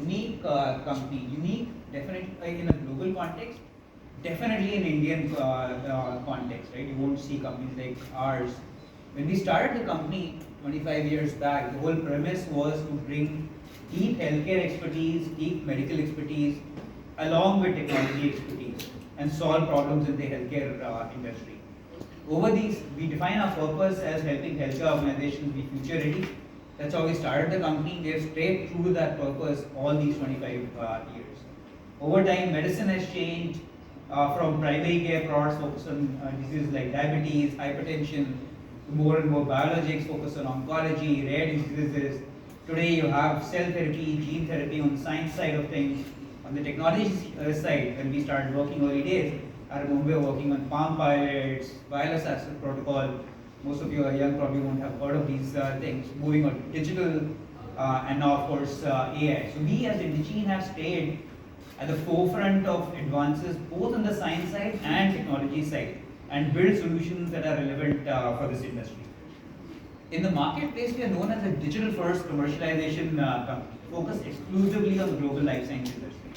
unique company, unique definitely in a global context, definitely in Indian context, right? You won't see companies like ours. When we started the company 25 years back, the whole premise was to bring deep healthcare expertise, deep medical expertise, along with technology expertise, and solve problems in the healthcare industry. Over these, we define our purpose as helping healthcare organizations be future ready. That's how we started the company. We have stayed true to that purpose all these 25 years. Over time, medicine has changed from primary care products focused on diseases like diabetes, hypertension, to more and more biologics focused on oncology, rare diseases. Today, you have cell therapy, gene therapy on the science side of things. On the technology side, when we started working early days, I remember working on Palm pilots, wireless access protocol. Most of you are young, probably won't have heard of these things. Moving on to digital, and now of course AI. So we as Indegene have stayed at the forefront of advances both on the science side and technology side, and build solutions that are relevant for this industry. In the marketplace, we are known as a digital-first commercialization company, focused exclusively on the global life science industry.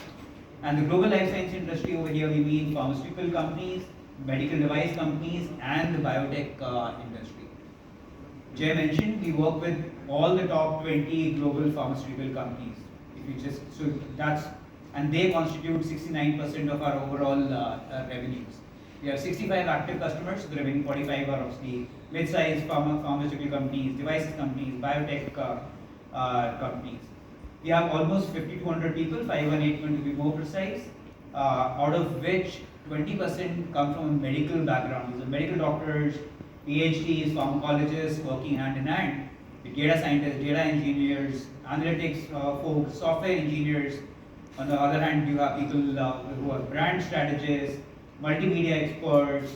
And the global life science industry over here, we mean pharmaceutical companies, medical device companies, and the biotech industry. Jay mentioned we work with all the top 20 global pharmaceutical companies. If you just and they constitute 69% of our overall revenues. We have 65 active customers, the remaining 45 are obviously mid-sized pharmaceutical companies, devices companies, biotech companies. We have almost 5,200 people, 518 to be more precise, out of which 20% come from a medical background. These are medical doctors, PhDs, pharmacologists working hand in hand with data scientists, data engineers, analytics folks, software engineers. On the other hand, you have people who are brand strategists, multimedia experts,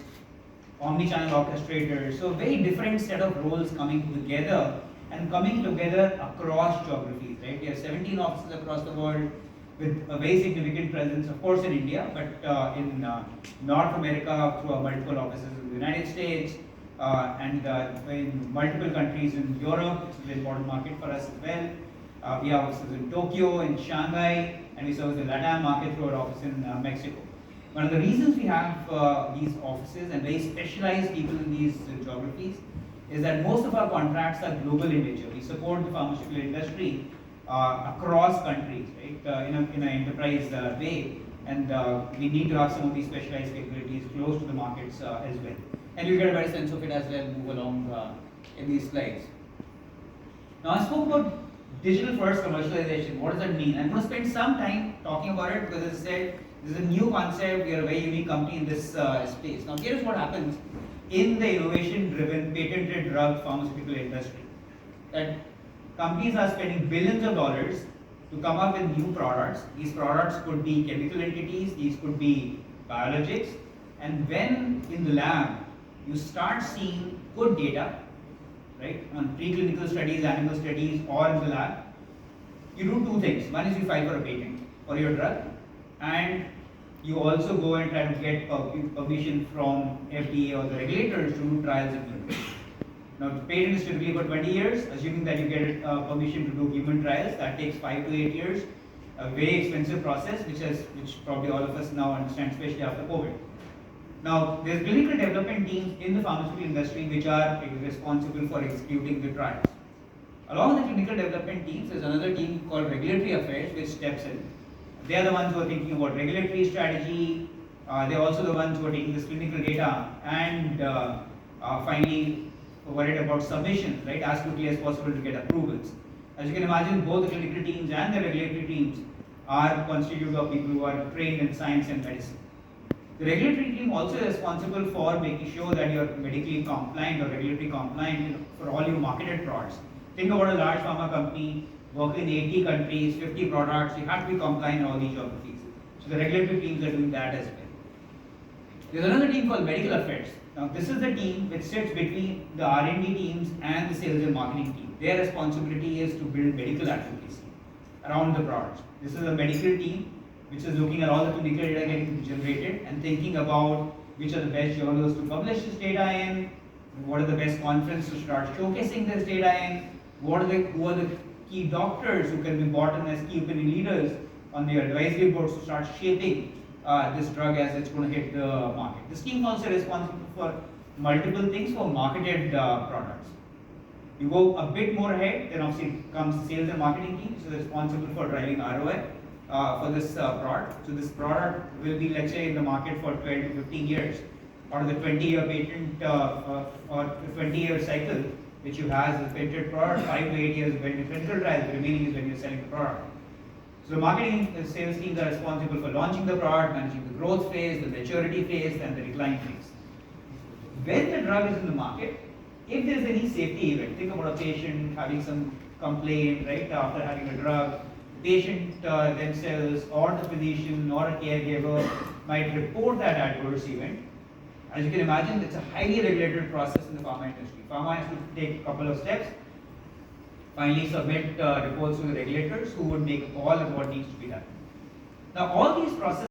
omni-channel orchestrators. So a very different set of roles coming together across geographies, right? We have 17 offices across the world with a very significant presence, of course, in India, but in North America through our multiple offices in the United States, and in multiple countries in Europe. It's an important market for us as well. We have offices in Tokyo, in Shanghai, and we serve the LATAM market through our office in Mexico. One of the reasons we have these offices and very specialized people in these geographies is that most of our contracts are global in nature. We support the pharmaceutical industry across countries, right, in an enterprise way, and we need to have some of these specialized capabilities close to the markets as well. And you'll get a better sense of it as well move along in these slides. Now, I spoke about digital first commercialization. What does that mean? I'm going to spend some time talking about it because, as I said, this is a new concept. We are a very unique company in this space. Now, here's what happens in the innovation-driven, patented drug pharmaceutical industry. That companies are spending billions of dollars to come up with new products. These products could be chemical entities, these could be biologics, and when in the lab you start seeing good data, right, on preclinical studies, animal studies, or in the lab, you do two things. One is you file for a patent for your drug, and you also go and try to get permission from FDA or the regulators to do trials in humans. Now, the patent is typically for 20 years, assuming that you get permission to do human trials. That takes 5 to 8 years, a very expensive process, which probably all of us now understand, especially after COVID. Now, there's clinical development teams in the pharmaceutical industry which are responsible for executing the trials. Along with the clinical development teams, there's another team called regulatory affairs which steps in. They are the ones who are thinking about regulatory strategy. They're also the ones who are taking this clinical data and finally worried about submissions, right, as quickly as possible to get approvals. As you can imagine, both the clinical teams and the regulatory teams are constituted of people who are trained in science and medicine. The regulatory team also is responsible for making sure that you're medically compliant or regulatory compliant for all your marketed products. Think about a large pharma company working in 80 countries, 50 products. You have to be compliant in all these geographies. So the regulatory teams are doing that as well. There's another team called medical affairs. Now, this is the team which sits between the R&D teams and the sales and marketing team. Their responsibility is to build medical advocacy around the products. This is a medical team which is looking at all the clinical data getting generated and thinking about which are the best journals to publish this data in, what are the best conferences to start showcasing this data in, who are the key doctors who can be brought in as key opinion leaders on their advisory boards to start shaping this drug as it's going to hit the market. This team also responsible for multiple things for marketed products. You go a bit more ahead, then obviously comes the sales and marketing team, so they're responsible for driving ROI for this product. So this product will be, let's say, in the market for 12 to 15 years, or the 20-year patent or 20-year cycle, which you have as a patented product, 5 to 8 years when the clinical trials, the remaining is when you're selling the product. So the marketing and sales teams are responsible for launching the product, managing the growth phase, the maturity phase, and the decline phase. When the drug is in the market, if there is any safety event, think about a patient having some complaint right after having a drug, the patient themselves or the physician or a caregiver might report that adverse event. As you can imagine, it's a highly regulated process in the pharma industry. Pharma has to take a couple of steps, finally submit reports to the regulators who would make a call on what needs to be done. Now all these processes